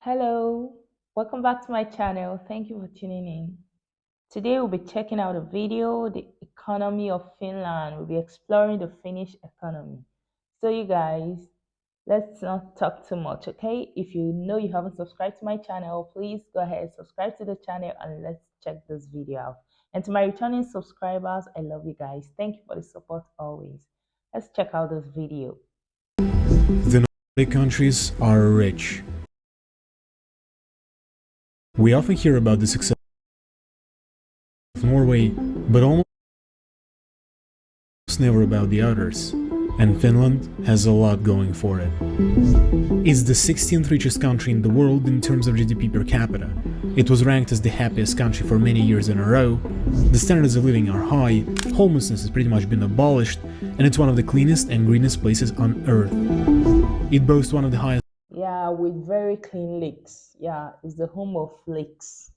Hello, welcome back to my channel. Thank you for tuning in. Today we'll be checking out a video, the economy of Finland. We'll be exploring the Finnish economy. So you guys, let's not talk too much, okay? If you know you haven't subscribed to my channel, please go ahead, subscribe to the channel and let's check this video out. And to my returning subscribers, I love you guys. Thank you for the support always. Let's check out this video. The Nordic countries are rich. We often hear about the success of Norway, but almost never about the others. And Finland has a lot going for it. It's the 16th richest country in the world in terms of GDP per capita. It was ranked as the happiest country for many years in a row. The standards of living are high, homelessness has pretty much been abolished, and it's one of the cleanest and greenest places on earth. It boasts one of the highest With very clean lakes. It's the home of lakes.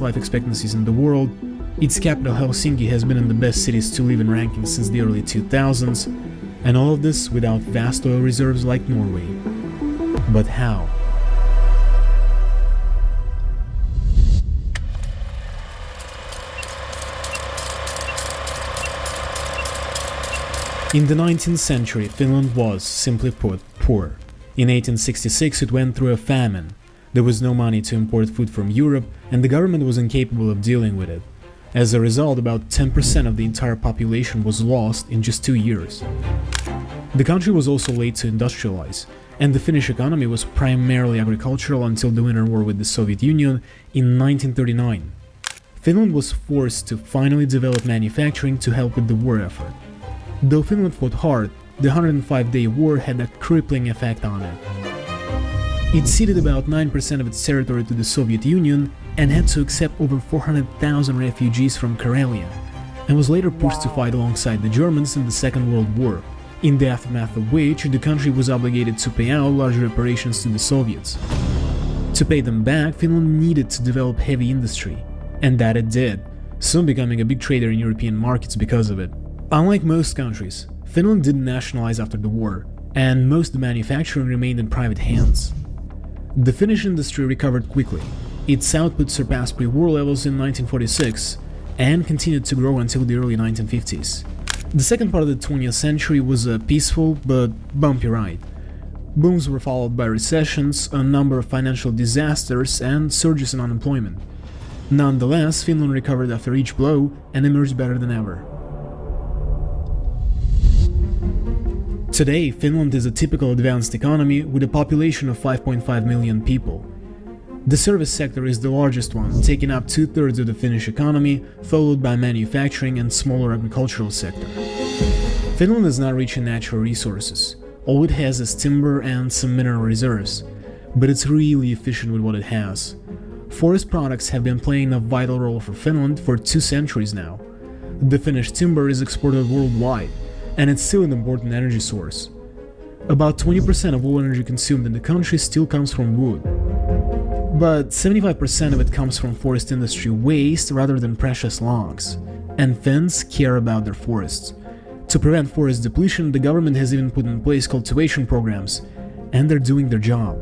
life expectancies in the world. Its capital Helsinki has been in the best cities to live in rankings since the early 2000s, and all of this without vast oil reserves like Norway. But how? In the 19th century, Finland was, simply put, poor. In 1866 it went through a famine. There was no money to import food from Europe, and the government was incapable of dealing with it. As a result, about 10% of the entire population was lost in just 2 years. The country was also late to industrialize, and the Finnish economy was primarily agricultural until the Winter War with the Soviet Union in 1939. Finland was forced to finally develop manufacturing to help with the war effort. Though Finland fought hard, the 105-day war had a crippling effect on it. It ceded about 9% of its territory to the Soviet Union and had to accept over 400,000 refugees from Karelia, and was later pushed to fight alongside the Germans in the Second World War, in the aftermath of which the country was obligated to pay out large reparations to the Soviets. To pay them back, Finland needed to develop heavy industry, and that it did, soon becoming a big trader in European markets because of it. Unlike most countries, Finland didn't nationalize after the war, and most of the manufacturing remained in private hands. The Finnish industry recovered quickly. Its output surpassed pre-war levels in 1946 and continued to grow until the early 1950s. The second part of the 20th century was a peaceful but bumpy ride. Booms were followed by recessions, a number of financial disasters, and surges in unemployment. Nonetheless, Finland recovered after each blow and emerged better than ever. Today, Finland is a typical advanced economy with a population of 5.5 million people. The service sector is the largest one, taking up 2/3 of the Finnish economy, followed by manufacturing and smaller agricultural sector. Finland is not rich in natural resources. All it has is timber and some mineral reserves, but it's really efficient with what it has. Forest products have been playing a vital role for Finland for 2 centuries now. The Finnish timber is exported worldwide, and it's still an important energy source. About 20% of all energy consumed in the country still comes from wood. But 75% of it comes from forest industry waste rather than precious logs. And Finns care about their forests. To prevent forest depletion, the government has even put in place cultivation programs, and they're doing their job.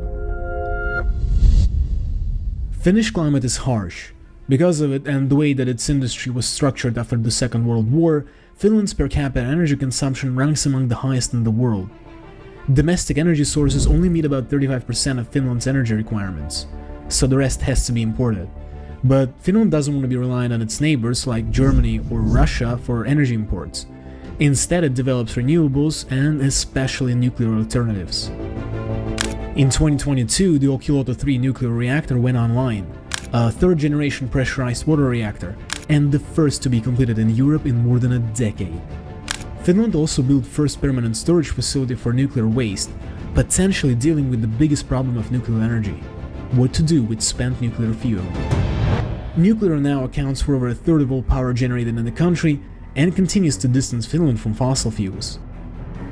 Finnish climate is harsh. Because of it and the way that its industry was structured after the Second World War, Finland's per capita energy consumption ranks among the highest in the world. Domestic energy sources only meet about 35% of Finland's energy requirements, so the rest has to be imported. But Finland doesn't want to be reliant on its neighbors like Germany or Russia for energy imports. Instead, it develops renewables and especially nuclear alternatives. In 2022, the Olkiluoto 3 nuclear reactor went online, a third-generation pressurized water reactor, and the first to be completed in Europe in more than a decade. Finland also built first permanent storage facility for nuclear waste, potentially dealing with the biggest problem of nuclear energy: what to do with spent nuclear fuel. Nuclear now accounts for over a third of all power generated in the country and continues to distance Finland from fossil fuels.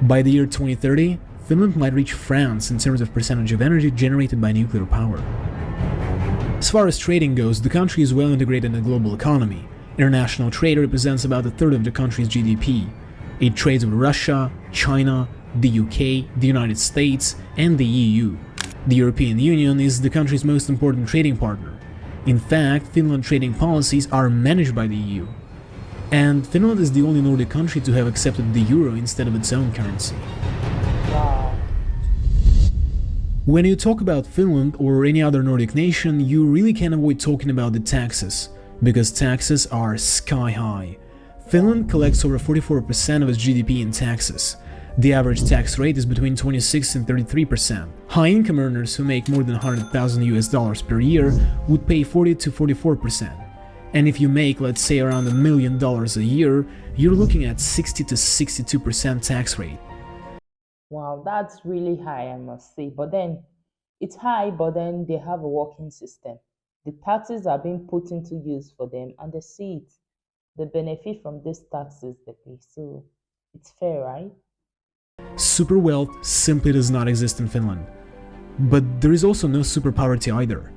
By the year 2030, Finland might reach France in terms of percentage of energy generated by nuclear power. As far as trading goes, the country is well integrated in the global economy. International trade represents about a third of the country's GDP. It trades with Russia, China, the UK, the United States, and the EU. The European Union is the country's most important trading partner. In fact, Finland trading policies are managed by the EU. And Finland is the only Nordic country to have accepted the euro instead of its own currency. Wow. When you talk about Finland or any other Nordic nation, you really can't avoid talking about the taxes, because taxes are sky high. Finland collects over 44% of its GDP in taxes. The average tax rate is between 26 and 33%. High-income earners who make more than 100,000 US dollars per year would pay 40 to 44%. And if you make, let's say, around $1 million a year, you're looking at 60 to 62% tax rate. Wow, that's really high, I must say. But then it's high, but then they have a working system. The taxes are being put into use for them and they see it. They benefit from these taxes they pay. So it's fair, right? Super wealth simply does not exist in Finland. But there is also no super poverty either.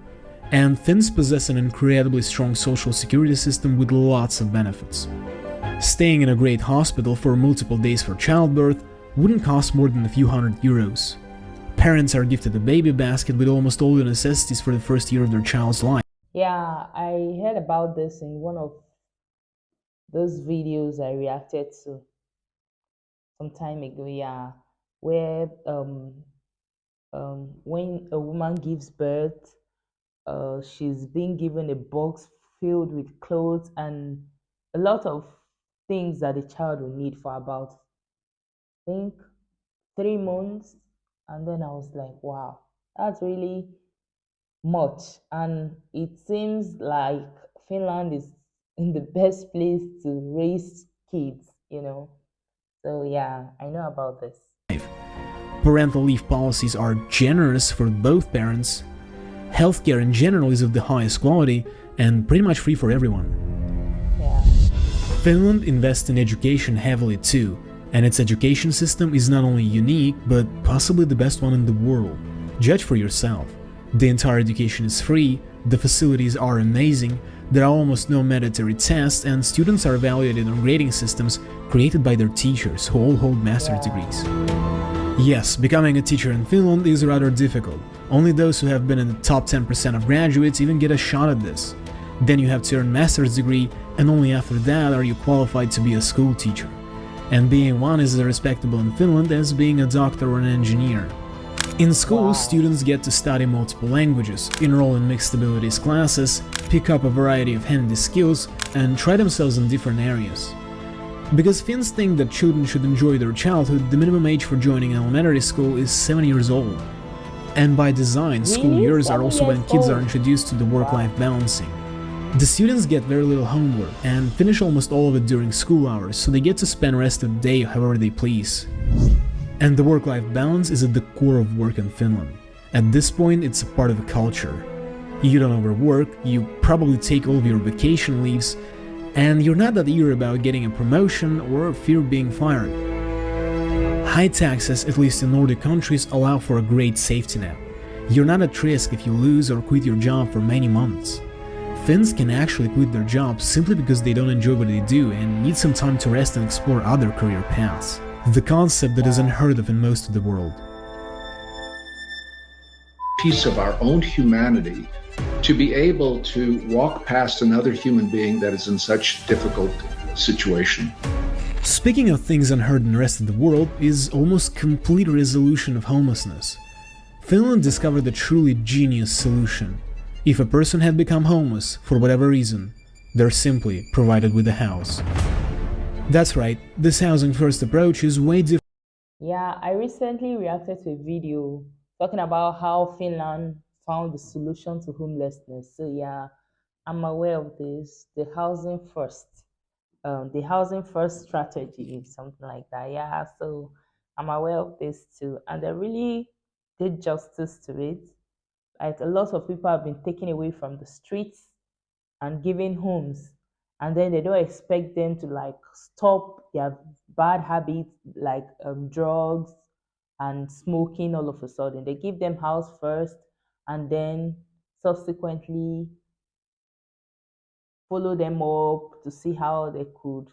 And Finns possess an incredibly strong social security system with lots of benefits. Staying in a great hospital for multiple days for childbirth wouldn't cost more than a few €100. Parents are gifted a baby basket with almost all the necessities for the first year of their child's life. Yeah, I heard about this in one of those videos I reacted to some time ago. Yeah, where when a woman gives birth, she's being given a box filled with clothes and a lot of things that the child will need for about, I think, 3 months. And then I was like, wow, that's really much. And it seems like Finland is in the best place to raise kids. So yeah, I know about this. Parental leave policies are generous for both parents. Healthcare in general is of the highest quality and pretty much free for everyone. Yeah. Finland invests in education heavily too, and its education system is not only unique, but possibly the best one in the world. Judge for yourself. The entire education is free, the facilities are amazing, there are almost no mandatory tests, and students are evaluated on grading systems created by their teachers, who all hold master's degrees. Yes, becoming a teacher in Finland is rather difficult. Only those who have been in the top 10% of graduates even get a shot at this. Then you have to earn master's degree, and only after that are you qualified to be a school teacher. And being one is as respectable in Finland as being a doctor or an engineer. In school, Wow. students get to study multiple languages, enroll in mixed abilities classes, pick up a variety of handy skills, and try themselves in different areas. Because Finns think that children should enjoy their childhood, the minimum age for joining elementary school is 7 years old. And by design, school Really? years are 7 also when years kids are old? introduced to the work-life balancing. The students get very little homework and finish almost all of it during school hours, so they get to spend the rest of the day however they please. And the work-life balance is at the core of work in Finland. At this point, it's a part of the culture. You don't overwork, you probably take all of your vacation leaves, and you're not that eager about getting a promotion or fear being fired. High taxes, at least in Nordic countries, allow for a great safety net. You're not at risk if you lose or quit your job for many months. Finns can actually quit their jobs simply because they don't enjoy what they do and need some time to rest and explore other career paths. The concept that is unheard of in most of the world. Piece of our own humanity to be able to walk past another human being that is in such difficult situation. Speaking of things unheard in the rest of the world is almost complete resolution of homelessness. Finland discovered a truly genius solution. If a person had become homeless for whatever reason, they're simply provided with a house. That's right, this housing first approach is way different. Yeah, I recently reacted to a video talking about how Finland found the solution to homelessness. So yeah, I'm aware of this. The housing first strategy, something like that. Yeah, so I'm aware of this too, and they really did justice to it. Like a lot of people have been taken away from the streets and given homes, and then they don't expect them to like stop their bad habits like drugs and smoking all of a sudden. They give them house first and then subsequently follow them up to see how they could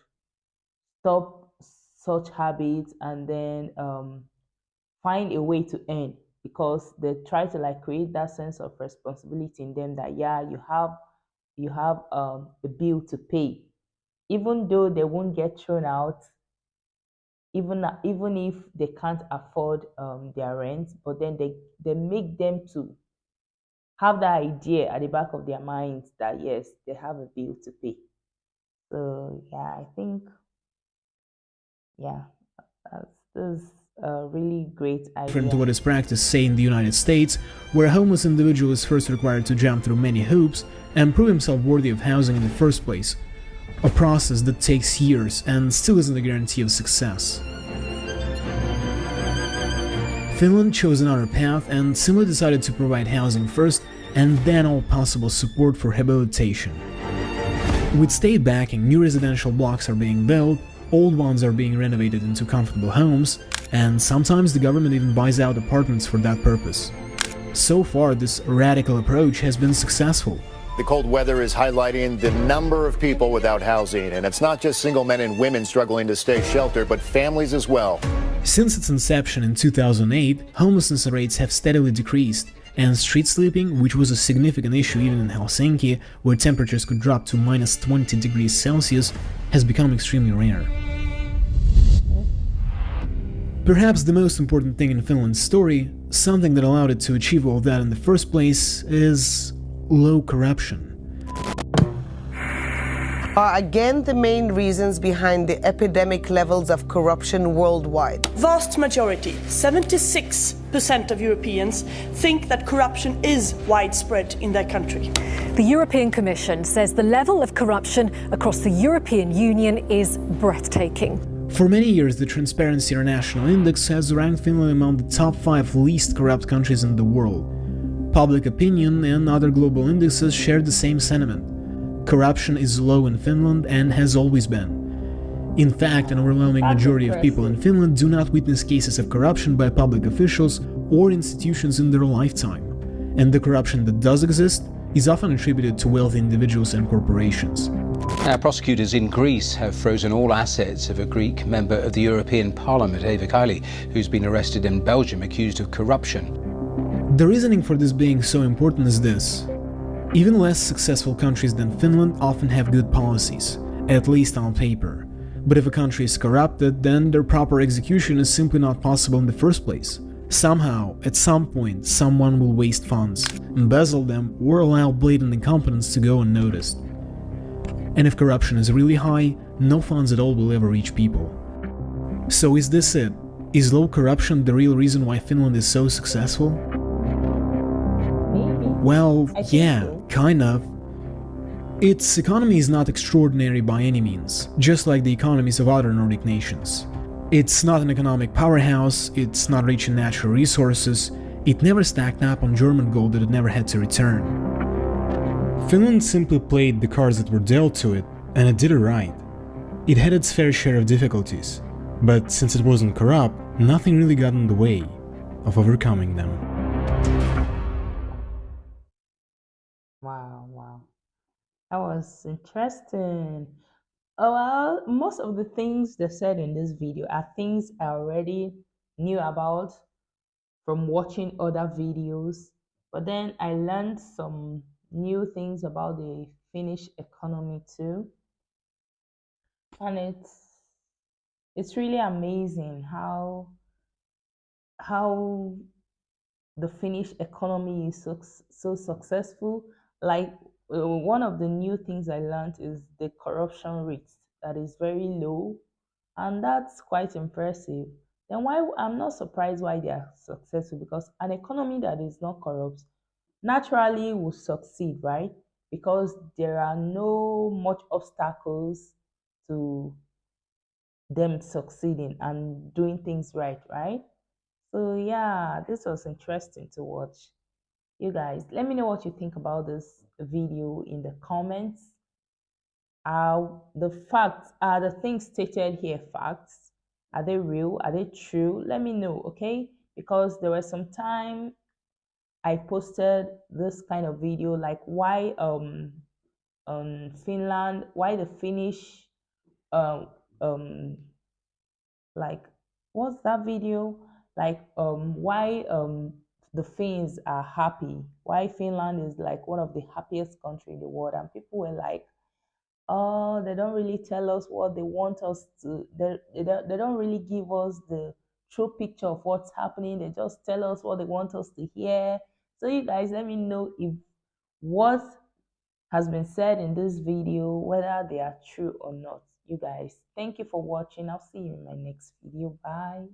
stop such habits and then find a way to earn. because they try to like create that sense of responsibility in them that yeah, you have a bill to pay, even though they won't get thrown out, even if they can't afford their rent, but then they make them to have that idea at the back of their minds that yes, they have a bill to pay. So yeah, I think yeah, that's a really great Different to idea. what is practiced, say, in the United States, where a homeless individual is first required to jump through many hoops and prove himself worthy of housing in the first place, a process that takes years and still isn't a guarantee of success. Finland chose another path and simply decided to provide housing first and then all possible support for rehabilitation. With state backing, new residential blocks are being built, old ones are being renovated into comfortable homes, and sometimes the government even buys out apartments for that purpose. So far, this radical approach has been successful. The cold weather is highlighting the number of people without housing, and it's not just single men and women struggling to stay sheltered, but families as well. Since its inception in 2008, homelessness rates have steadily decreased, and street sleeping, which was a significant issue even in Helsinki, where temperatures could drop to minus 20 degrees Celsius, has become extremely rare. Perhaps the most important thing in Finland's story, something that allowed it to achieve all that in the first place, is low corruption. Are again the main reasons behind the epidemic levels of corruption worldwide. Vast majority, 76% of Europeans, think that corruption is widespread in their country. The European Commission says the level of corruption across the European Union is breathtaking. For many years, the Transparency International Index has ranked Finland among the top 5 least corrupt countries in the world. Public opinion and other global indexes share the same sentiment. Corruption is low in Finland and has always been. In fact, an overwhelming majority of people in Finland do not witness cases of corruption by public officials or institutions in their lifetime. And the corruption that does exist is often attributed to wealthy individuals and corporations. Prosecutors in Greece have frozen all assets of a Greek member of the European Parliament, 𝐋𝐈𝐊𝐄, who's been arrested in Belgium accused of corruption. The reasoning for this being so important is this. Even less successful countries than Finland often have good policies, at least on paper. But if a country is corrupted, then their proper execution is simply not possible in the first place. Somehow, at some point, someone will waste funds, embezzle them, or allow blatant incompetence to go unnoticed. And if corruption is really high, no funds at all will ever reach people. So is this it? Is low corruption the real reason why Finland is so successful? Maybe. Well, yeah, so. kind of. Its economy is not extraordinary by any means, just like the economies of other Nordic nations. It's not an economic powerhouse, it's not rich in natural resources, it never stacked up on German gold that it never had to return. Finland simply played the cards that were dealt to it, and it did it right. It had its fair share of difficulties, but since it wasn't corrupt, nothing really got in the way of overcoming them. Wow. That was interesting. Oh, well, most of the things they said in this video are things I already knew about from watching other videos. But then I learned some new things about the Finnish economy too. And it's really amazing how the Finnish economy is so successful. Like one of the new things I learned is the corruption rate that is very low, and that's quite impressive. Then why I'm not surprised why they are successful, because an economy that is not corrupt naturally will succeed, right? Because there are no much obstacles to them succeeding and doing things right, right? So yeah, this was interesting to watch. You guys, let me know what you think about this video in the comments. Are the things stated here facts? Are they real? Are they true? Let me know, okay? Because there was some time I posted this kind of video, like why Finland, why the Finnish um um like what's that video, like why the Finns are happy, why Finland is like one of the happiest country in the world, and people were like, oh, they don't really tell us what they want us to, they don't really give us the true picture of what's happening. They just tell us what they want us to hear. So you guys, let me know if what has been said in this video, whether they are true or not. You guys, thank you for watching. I'll see you in my next video. Bye.